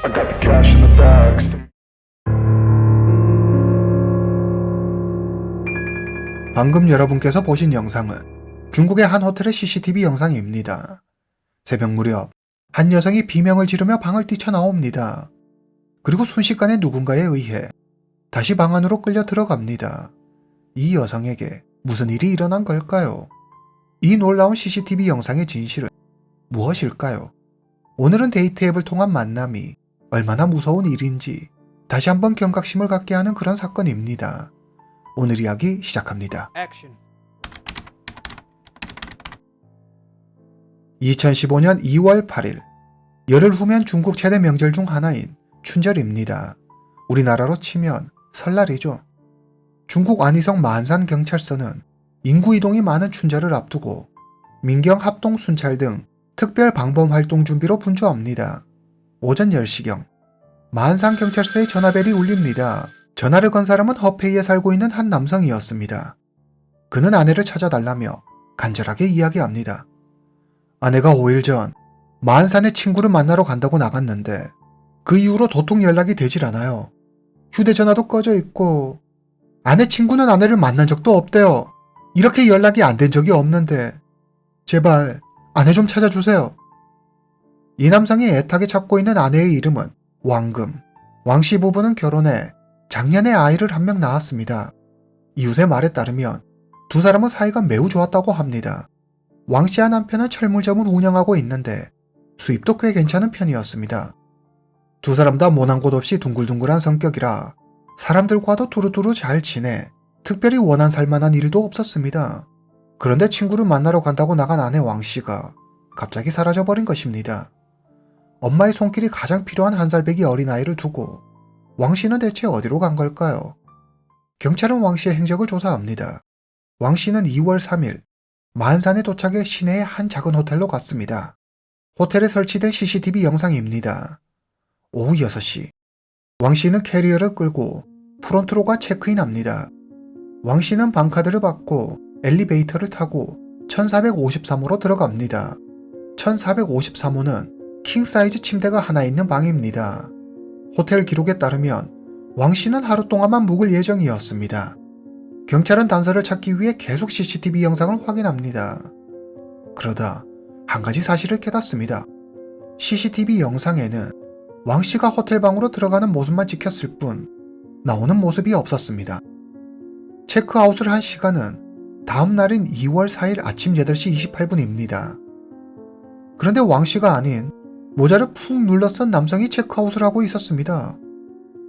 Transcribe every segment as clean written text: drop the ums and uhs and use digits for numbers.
I got the cash in the bags. 방금 여러분께서 보신 영상은 중국의 한 호텔의 CCTV 영상입니다. 새벽 무렵 한 여성이 비명을 지르며 방을 뛰쳐나옵니다. 그리고 순식간에 누군가에 의해 다시 방 안으로 끌려 들어갑니다. 이 여성에게 무슨 일이 일어난 걸까요? 이 놀라운 CCTV 영상의 진실은 무엇일까요? 오늘은 데이트 앱을 통한 만남이 얼마나 무서운 일인지 다시 한번 경각심을 갖게 하는 그런 사건입니다. 오늘 이야기 시작합니다. 2015년 2월 8일, 열흘 후면 중국 최대 명절 중 하나인 춘절입니다. 우리나라로 치면 설날이죠. 중국 안희성 만산 경찰서는 인구 이동이 많은 춘절을 앞두고 민경 합동 순찰 등 특별 방범 활동 준비로 분주합니다. 오전 10시경 만산 경찰서에 전화벨이 울립니다. 전화를 건 사람은 허페이에 살고 있는 한 남성이었습니다. 그는 아내를 찾아달라며 간절하게 이야기합니다. 아내가 5일 전 만산의 친구를 만나러 간다고 나갔는데 그 이후로 도통 연락이 되질 않아요. 휴대전화도 꺼져 있고 아내 친구는 아내를 만난 적도 없대요. 이렇게 연락이 안 된 적이 없는데 제발 아내 좀 찾아주세요. 이 남성이 애타게 찾고 있는 아내의 이름은 왕금. 왕씨 부부는 결혼해 작년에 아이를 한 명 낳았습니다. 이웃의 말에 따르면 두 사람은 사이가 매우 좋았다고 합니다. 왕씨와 남편은 철물점을 운영하고 있는데 수입도 꽤 괜찮은 편이었습니다. 두 사람 다 모난 곳 없이 둥글둥글한 성격이라 사람들과도 두루두루 잘 지내 특별히 원한 살만한 일도 없었습니다. 그런데 친구를 만나러 간다고 나간 아내 왕씨가 갑자기 사라져버린 것입니다. 엄마의 손길이 가장 필요한 한 살배기 어린아이를 두고 왕씨는 대체 어디로 간 걸까요? 경찰은 왕씨의 행적을 조사합니다. 왕씨는 2월 3일 만산에 도착해 시내의 한 작은 호텔로 갔습니다. 호텔에 설치된 CCTV 영상입니다. 오후 6시 왕씨는 캐리어를 끌고 프론트로가 체크인합니다. 왕씨는 방카드를 받고 엘리베이터를 타고 1453호로 들어갑니다. 1453호는 킹사이즈 침대가 하나 있는 방입니다. 호텔 기록에 따르면 왕씨는 하루 동안만 묵을 예정이었습니다. 경찰은 단서를 찾기 위해 계속 CCTV 영상을 확인합니다. 그러다 한 가지 사실을 깨닫습니다. CCTV 영상에는 왕씨가 호텔 방으로 들어가는 모습만 찍혔을 뿐 나오는 모습이 없었습니다. 체크아웃을 한 시간은 다음 날인 2월 4일 아침 8시 28분입니다. 그런데 왕씨가 아닌 모자를 푹 눌러 쓴 남성이 체크아웃을 하고 있었습니다.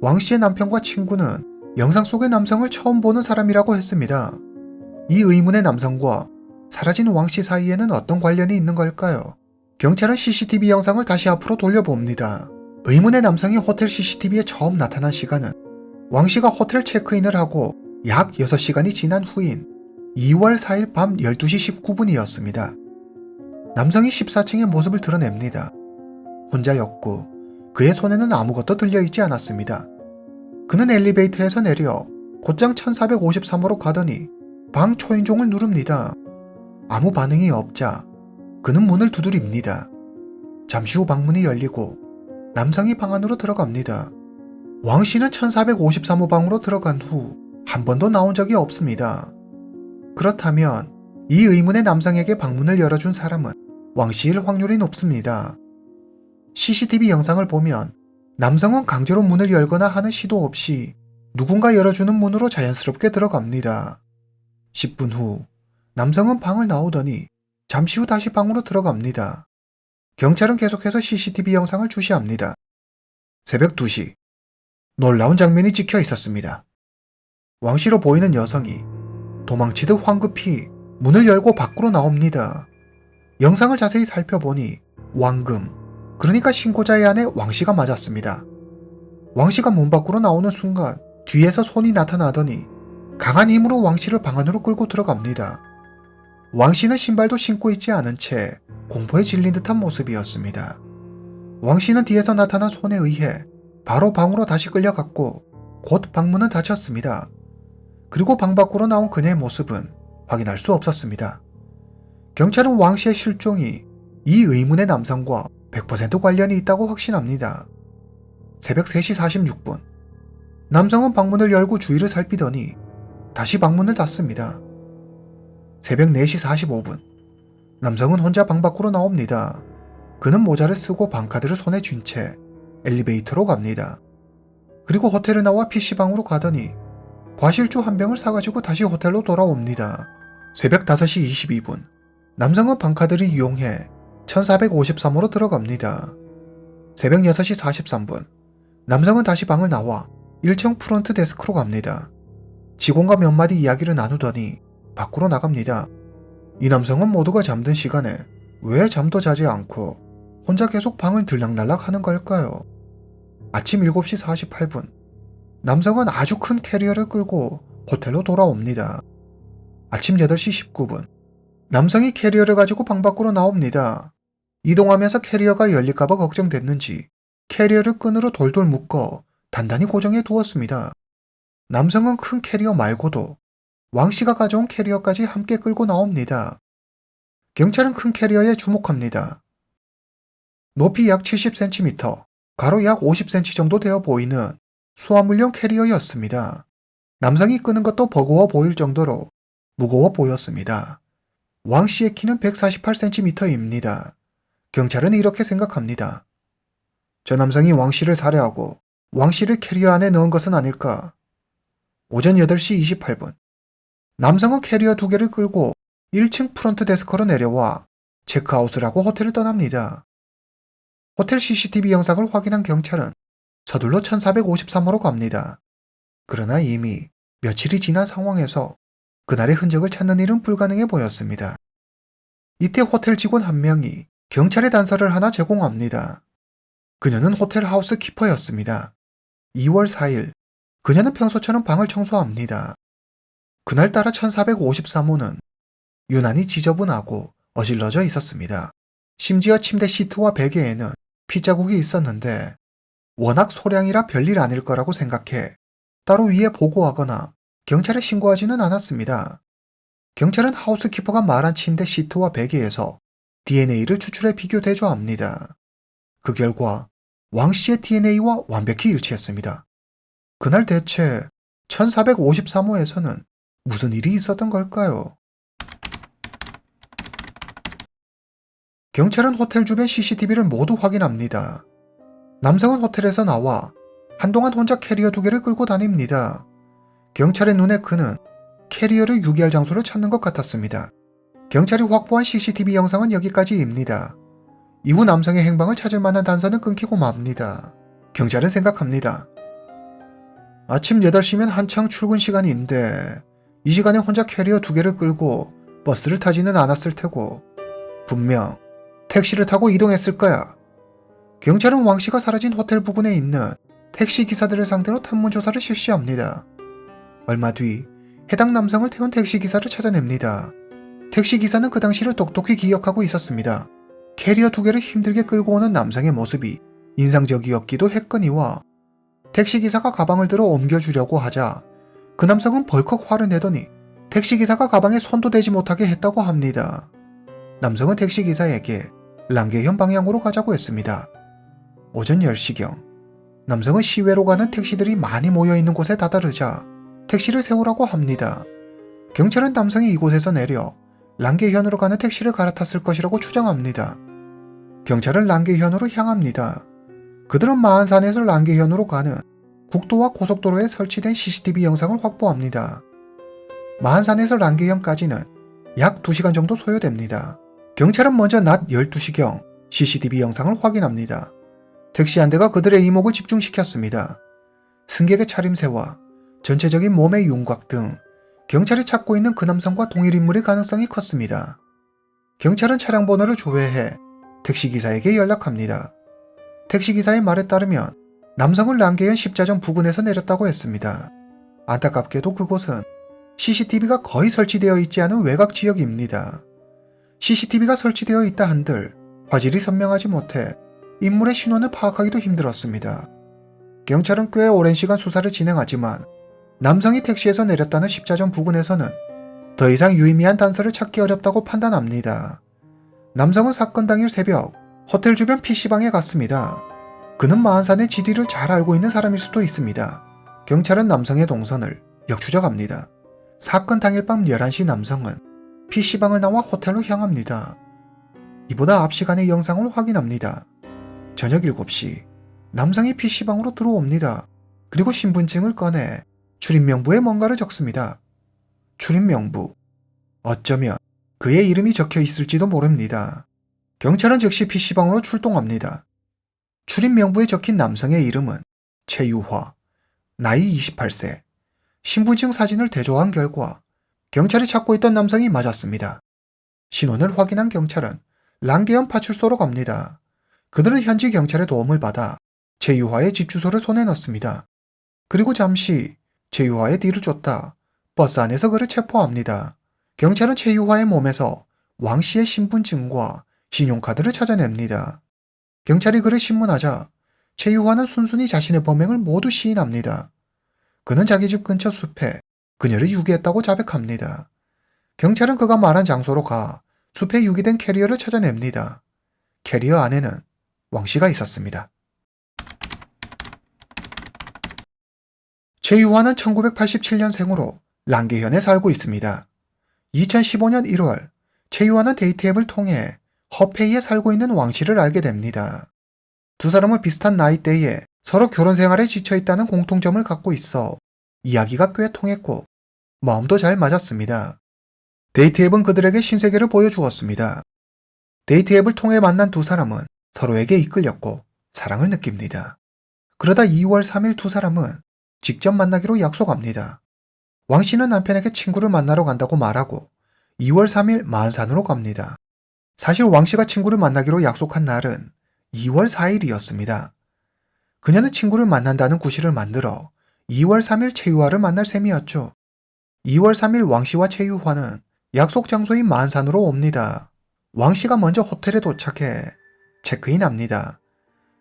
왕씨의 남편과 친구는 영상 속의 남성을 처음 보는 사람이라고 했습니다. 이 의문의 남성과 사라진 왕씨 사이에는 어떤 관련이 있는 걸까요? 경찰은 CCTV 영상을 다시 앞으로 돌려봅니다. 의문의 남성이 호텔 CCTV에 처음 나타난 시간은 왕씨가 호텔 체크인을 하고 약 6시간이 지난 후인 2월 4일 밤 12시 19분이었습니다. 남성이 14층의 모습을 드러냅니다. 혼자였고 그의 손에는 아무것도 들려있지 않았습니다. 그는 엘리베이터에서 내려 곧장 1453호로 가더니 방 초인종을 누릅니다. 아무 반응이 없자 그는 문을 두드립니다. 잠시 후 방문이 열리고 남성이 방 안으로 들어갑니다. 왕씨는 1453호 방으로 들어간 후 한 번도 나온 적이 없습니다. 그렇다면 이 의문의 남성에게 방문을 열어준 사람은 왕씨일 확률이 높습니다. CCTV 영상을 보면 남성은 강제로 문을 열거나 하는 시도 없이 누군가 열어주는 문으로 자연스럽게 들어갑니다. 10분 후 남성은 방을 나오더니 잠시 후 다시 방으로 들어갑니다. 경찰은 계속해서 CCTV 영상을 주시합니다. 새벽 2시 놀라운 장면이 찍혀 있었습니다. 왕씨로 보이는 여성이 도망치듯 황급히 문을 열고 밖으로 나옵니다. 영상을 자세히 살펴보니 왕금, 그러니까 신고자의 아내 왕씨가 맞았습니다. 왕씨가 문 밖으로 나오는 순간 뒤에서 손이 나타나더니 강한 힘으로 왕씨를 방 안으로 끌고 들어갑니다. 왕씨는 신발도 신고 있지 않은 채 공포에 질린 듯한 모습이었습니다. 왕씨는 뒤에서 나타난 손에 의해 바로 방으로 다시 끌려갔고 곧 방문은 닫혔습니다. 그리고 방 밖으로 나온 그녀의 모습은 확인할 수 없었습니다. 경찰은 왕씨의 실종이 이 의문의 남성과 100% 관련이 있다고 확신합니다. 새벽 3시 46분. 남성은 방문을 열고 주위를 살피더니 다시 방문을 닫습니다. 새벽 4시 45분. 남성은 혼자 방 밖으로 나옵니다. 그는 모자를 쓰고 방카드를 손에 쥔 채 엘리베이터로 갑니다. 그리고 호텔을 나와 PC방으로 가더니 과실주 한 병을 사가지고 다시 호텔로 돌아옵니다. 새벽 5시 22분. 남성은 방카드를 이용해 1453호로 들어갑니다. 새벽 6시 43분. 남성은 다시 방을 나와 1층 프론트 데스크로 갑니다. 직원과 몇 마디 이야기를 나누더니 밖으로 나갑니다. 이 남성은 모두가 잠든 시간에 왜 잠도 자지 않고 혼자 계속 방을 들락날락 하는 걸까요? 아침 7시 48분. 남성은 아주 큰 캐리어를 끌고 호텔로 돌아옵니다. 아침 8시 19분. 남성이 캐리어를 가지고 방 밖으로 나옵니다. 이동하면서 캐리어가 열릴까봐 걱정됐는지 캐리어를 끈으로 돌돌 묶어 단단히 고정해 두었습니다. 남성은 큰 캐리어 말고도 왕씨가 가져온 캐리어까지 함께 끌고 나옵니다. 경찰은 큰 캐리어에 주목합니다. 높이 약 70cm, 가로 약 50cm 정도 되어 보이는 수화물용 캐리어였습니다. 남성이 끄는 것도 버거워 보일 정도로 무거워 보였습니다. 왕씨의 키는 148cm입니다. 경찰은 이렇게 생각합니다. 저 남성이 왕씨를 살해하고 왕씨를 캐리어 안에 넣은 것은 아닐까? 오전 8시 28분. 남성은 캐리어 2개를 끌고 1층 프론트 데스크로 내려와 체크아웃을 하고 호텔을 떠납니다. 호텔 CCTV 영상을 확인한 경찰은 서둘러 1453호로 갑니다. 그러나 이미 며칠이 지난 상황에서 그날의 흔적을 찾는 일은 불가능해 보였습니다. 이때 호텔 직원 한 명이 경찰에 단서를 하나 제공합니다. 그녀는 호텔 하우스키퍼였습니다. 2월 4일, 그녀는 평소처럼 방을 청소합니다. 그날따라 1453호는 유난히 지저분하고 어질러져 있었습니다. 심지어 침대 시트와 베개에는 핏자국이 있었는데 워낙 소량이라 별일 아닐 거라고 생각해 따로 위에 보고하거나 경찰에 신고하지는 않았습니다. 경찰은 하우스키퍼가 말한 침대 시트와 베개에서 DNA를 추출해 비교 대조합니다. 그 결과 왕씨의 DNA와 완벽히 일치했습니다. 그날 대체 1453호에서는 무슨 일이 있었던 걸까요? 경찰은 호텔 주변 CCTV를 모두 확인합니다. 남성은 호텔에서 나와 한동안 혼자 캐리어 2개를 끌고 다닙니다. 경찰의 눈에 그는 캐리어를 유기할 장소를 찾는 것 같았습니다. 경찰이 확보한 CCTV 영상은 여기까지입니다. 이후 남성의 행방을 찾을 만한 단서는 끊기고 맙니다. 경찰은 생각합니다. 아침 8시면 한창 출근 시간인데 이 시간에 혼자 캐리어 2개를 끌고 버스를 타지는 않았을 테고 분명 택시를 타고 이동했을 거야. 경찰은 왕씨가 사라진 호텔 부근에 있는 택시 기사들을 상대로 탐문조사를 실시합니다. 얼마 뒤 해당 남성을 태운 택시기사를 찾아냅니다. 택시기사는 그 당시를 똑똑히 기억하고 있었습니다. 캐리어 2개를 힘들게 끌고 오는 남성의 모습이 인상적이었기도 했거니와 택시기사가 가방을 들어 옮겨주려고 하자 그 남성은 벌컥 화를 내더니 택시기사가 가방에 손도 대지 못하게 했다고 합니다. 남성은 택시기사에게 랑게현 방향으로 가자고 했습니다. 오전 10시경 남성은 시외로 가는 택시들이 많이 모여있는 곳에 다다르자 택시를 세우라고 합니다. 경찰은 남성이 이곳에서 내려 랑게현으로 가는 택시를 갈아탔을 것이라고 추정합니다. 경찰은 랑게현으로 향합니다. 그들은 마한산에서 랑게현으로 가는 국도와 고속도로에 설치된 CCTV 영상을 확보합니다. 마한산에서 랑게현까지는 약 2시간 정도 소요됩니다. 경찰은 먼저 낮 12시경 CCTV 영상을 확인합니다. 택시 한 대가 그들의 이목을 집중시켰습니다. 승객의 차림새와 전체적인 몸의 윤곽 등 경찰이 찾고 있는 그 남성과 동일 인물의 가능성이 컸습니다. 경찰은 차량 번호를 조회해 택시기사에게 연락합니다. 택시기사의 말에 따르면 남성은 랑게현 십자점 부근에서 내렸다고 했습니다. 안타깝게도 그곳은 CCTV가 거의 설치되어 있지 않은 외곽 지역입니다. CCTV가 설치되어 있다 한들 화질이 선명하지 못해 인물의 신원을 파악하기도 힘들었습니다. 경찰은 꽤 오랜 시간 수사를 진행하지만 남성이 택시에서 내렸다는 십자점 부근에서는 더 이상 유의미한 단서를 찾기 어렵다고 판단합니다. 남성은 사건 당일 새벽 호텔 주변 PC방에 갔습니다. 그는 마한산의 지리를 잘 알고 있는 사람일 수도 있습니다. 경찰은 남성의 동선을 역추적합니다. 사건 당일 밤 11시 남성은 PC방을 나와 호텔로 향합니다. 이보다 앞 시간의 영상을 확인합니다. 저녁 7시 남성이 PC방으로 들어옵니다. 그리고 신분증을 꺼내 출입명부에 뭔가를 적습니다. 출입명부. 어쩌면 그의 이름이 적혀 있을지도 모릅니다. 경찰은 즉시 PC방으로 출동합니다. 출입명부에 적힌 남성의 이름은 최유화, 나이 28세. 신분증 사진을 대조한 결과 경찰이 찾고 있던 남성이 맞았습니다. 신원을 확인한 경찰은 랑계현 파출소로 갑니다. 그들은 현지 경찰의 도움을 받아 최유화의 집 주소를 손에 넣습니다. 그리고 잠시 최유화의 뒤를 쫓다 버스 안에서 그를 체포합니다. 경찰은 최유화의 몸에서 왕 씨의 신분증과 신용카드를 찾아냅니다. 경찰이 그를 신문하자 최유화는 순순히 자신의 범행을 모두 시인합니다. 그는 자기 집 근처 숲에 그녀를 유기했다고 자백합니다. 경찰은 그가 말한 장소로 가 숲에 유기된 캐리어를 찾아냅니다. 캐리어 안에는 왕 씨가 있었습니다. 최유화는 1987년생으로 랑계현에 살고 있습니다. 2015년 1월 최유화는 데이트 앱을 통해 허페이에 살고 있는 왕 씨를 알게 됩니다. 두 사람은 비슷한 나이대에 서로 결혼 생활에 지쳐있다는 공통점을 갖고 있어 이야기가 꽤 통했고 마음도 잘 맞았습니다. 데이트 앱은 그들에게 신세계를 보여주었습니다. 데이트 앱을 통해 만난 두 사람은 서로에게 이끌렸고 사랑을 느낍니다. 그러다 2월 3일 두 사람은 직접 만나기로 약속합니다. 왕 씨는 남편에게 친구를 만나러 간다고 말하고 2월 3일 마한산으로 갑니다. 사실 왕 씨가 친구를 만나기로 약속한 날은 2월 4일이었습니다. 그녀는 친구를 만난다는 구실을 만들어 2월 3일 최유화를 만날 셈이었죠. 2월 3일 왕 씨와 최유화는 약속 장소인 마한산으로 옵니다. 왕 씨가 먼저 호텔에 도착해 체크인합니다.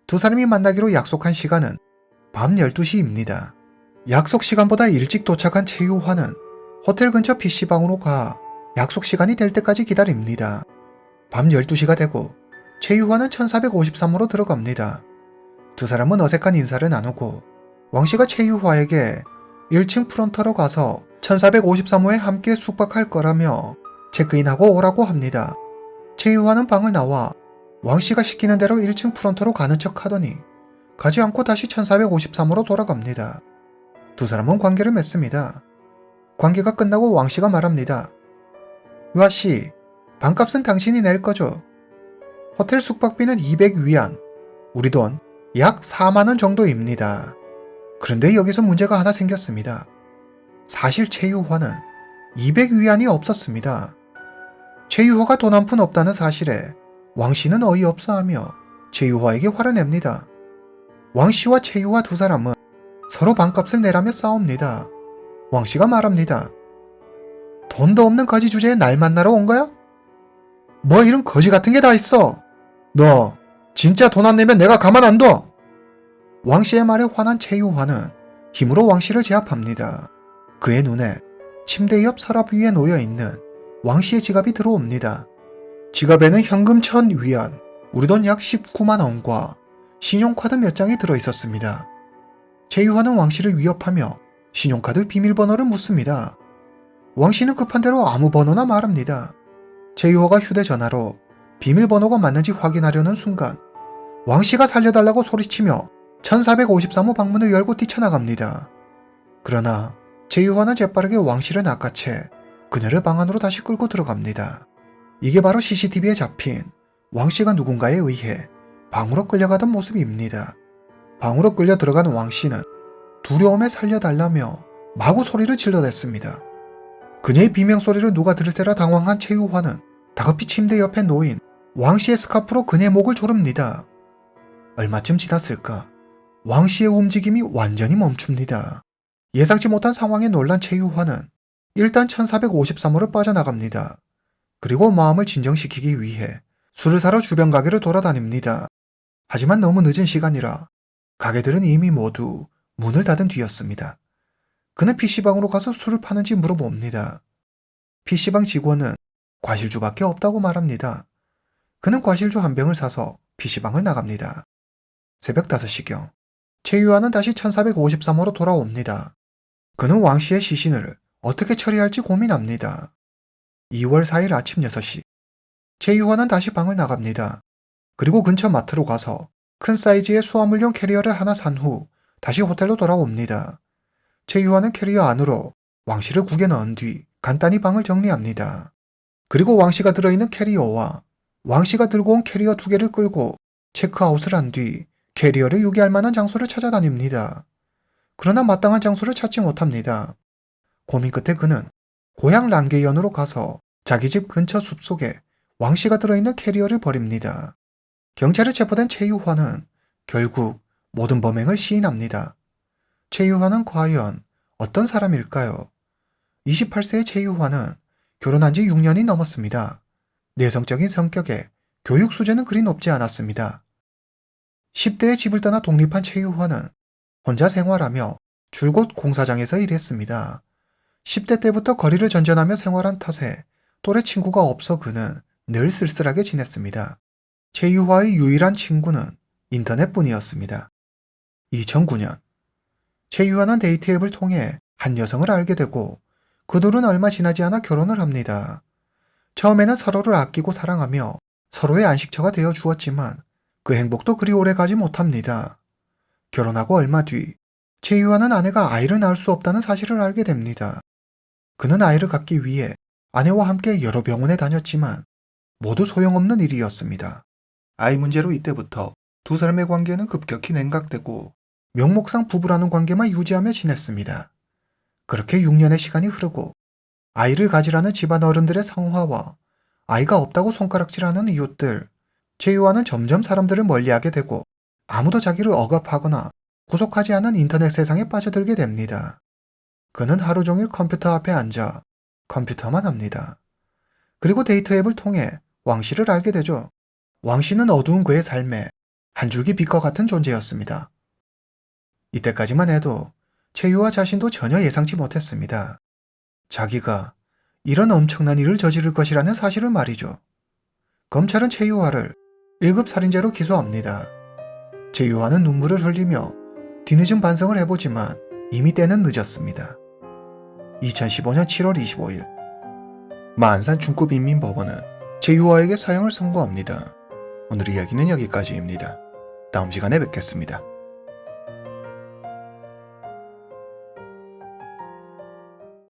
두 사람이 만나기로 약속한 시간은 밤 12시입니다. 약속 시간보다 일찍 도착한 최유화는 호텔 근처 PC방으로 가 약속 시간이 될 때까지 기다립니다. 밤 12시가 되고 최유화는 1453호로 들어갑니다. 두 사람은 어색한 인사를 나누고 왕씨가 최유화에게 1층 프론터로 가서 1453호에 함께 숙박할 거라며 체크인하고 오라고 합니다. 최유화는 방을 나와 왕씨가 시키는 대로 1층 프론터로 가는 척 하더니 가지 않고 다시 1453호로 돌아갑니다. 두 사람은 관계를 맺습니다. 관계가 끝나고 왕씨가 말합니다. 유아씨, 방값은 당신이 낼 거죠? 호텔 숙박비는 200위안, 우리 돈 약 4만원 정도입니다. 그런데 여기서 문제가 하나 생겼습니다. 사실 최유화는 200위안이 없었습니다. 최유화가 돈 한 푼 없다는 사실에 왕씨는 어이없어하며 최유화에게 화를 냅니다. 왕씨와 최유화 두 사람은 서로 방값을 내라며 싸웁니다. 왕씨가 말합니다. 돈도 없는 거지 주제에 날 만나러 온 거야? 뭐 이런 거지 같은 게 다 있어. 너 진짜 돈 안 내면 내가 가만 안 둬. 왕씨의 말에 화난 최유화는 힘으로 왕씨를 제압합니다. 그의 눈에 침대 옆 서랍 위에 놓여있는 왕씨의 지갑이 들어옵니다. 지갑에는 현금 1000위안, 우리 돈 약 19만 원과 신용카드 몇 장이 들어있었습니다. 최유화는 왕씨를 위협하며 신용카드 비밀번호를 묻습니다. 왕씨는 급한 대로 아무 번호나 말합니다. 최유화가 휴대전화로 비밀번호가 맞는지 확인하려는 순간 왕씨가 살려달라고 소리치며 1453호 방문을 열고 뛰쳐나갑니다. 그러나 최유화는 재빠르게 왕씨를 낚아채 그녀를 방 안으로 다시 끌고 들어갑니다. 이게 바로 CCTV에 잡힌 왕씨가 누군가에 의해 방으로 끌려가던 모습입니다. 방으로 끌려 들어간 왕씨는 두려움에 살려달라며 마구 소리를 질러댔습니다. 그녀의 비명소리를 누가 들으세라 당황한 최유화는 다급히 침대 옆에 놓인 왕씨의 스카프로 그녀의 목을 조릅니다. 얼마쯤 지났을까? 왕씨의 움직임이 완전히 멈춥니다. 예상치 못한 상황에 놀란 최유화는 일단 1453호를 빠져나갑니다. 그리고 마음을 진정시키기 위해 술을 사러 주변 가게를 돌아다닙니다. 하지만 너무 늦은 시간이라 가게들은 이미 모두 문을 닫은 뒤였습니다. 그는 PC방으로 가서 술을 파는지 물어봅니다. PC방 직원은 과실주밖에 없다고 말합니다. 그는 과실주 한 병을 사서 PC방을 나갑니다. 새벽 5시경 최유화는 다시 1453호로 돌아옵니다. 그는 왕씨의 시신을 어떻게 처리할지 고민합니다. 2월 4일 아침 6시 최유화는 다시 방을 나갑니다. 그리고 근처 마트로 가서 큰 사이즈의 수화물용 캐리어를 하나 산 후 다시 호텔로 돌아옵니다. 최유화는 캐리어 안으로 왕씨를 구겨 넣은 뒤 간단히 방을 정리합니다. 그리고 왕씨가 들어있는 캐리어와 왕씨가 들고 온 캐리어 2개를 끌고 체크아웃을 한 뒤 캐리어를 유기할 만한 장소를 찾아다닙니다. 그러나 마땅한 장소를 찾지 못합니다. 고민 끝에 그는 고향 랑게연으로 가서 자기 집 근처 숲속에 왕씨가 들어있는 캐리어를 버립니다. 경찰에 체포된 최유화는 결국 모든 범행을 시인합니다. 최유화는 과연 어떤 사람일까요? 28세의 최유화는 결혼한 지 6년이 넘었습니다. 내성적인 성격에 교육 수준은 그리 높지 않았습니다. 10대에 집을 떠나 독립한 최유화는 혼자 생활하며 줄곧 공사장에서 일했습니다. 10대 때부터 거리를 전전하며 생활한 탓에 또래 친구가 없어 그는 늘 쓸쓸하게 지냈습니다. 최유화의 유일한 친구는 인터넷뿐이었습니다. 2009년 최유화는 데이트 앱을 통해 한 여성을 알게 되고 그 둘은 얼마 지나지 않아 결혼을 합니다. 처음에는 서로를 아끼고 사랑하며 서로의 안식처가 되어 주었지만 그 행복도 그리 오래 가지 못합니다. 결혼하고 얼마 뒤 최유화는 아내가 아이를 낳을 수 없다는 사실을 알게 됩니다. 그는 아이를 갖기 위해 아내와 함께 여러 병원에 다녔지만 모두 소용없는 일이었습니다. 아이 문제로 이때부터 두 사람의 관계는 급격히 냉각되고 명목상 부부라는 관계만 유지하며 지냈습니다. 그렇게 6년의 시간이 흐르고 아이를 가지라는 집안 어른들의 성화와 아이가 없다고 손가락질하는 이웃들, 최유화는 점점 사람들을 멀리하게 되고 아무도 자기를 억압하거나 구속하지 않은 인터넷 세상에 빠져들게 됩니다. 그는 하루 종일 컴퓨터 앞에 앉아 컴퓨터만 합니다. 그리고 데이트 앱을 통해 왕씨를 알게 되죠. 왕씨는 어두운 그의 삶에 한 줄기 빛과 같은 존재였습니다. 이때까지만 해도 최유화 자신도 전혀 예상치 못했습니다. 자기가 이런 엄청난 일을 저지를 것이라는 사실을 말이죠. 검찰은 최유화를 1급 살인죄로 기소합니다. 최유화는 눈물을 흘리며 뒤늦은 반성을 해보지만 이미 때는 늦었습니다. 2015년 7월 25일 마안산 중급인민법원은 최유화에게 사형을 선고합니다. 오늘 이야기는 여기까지입니다. 다음 시간에 뵙겠습니다.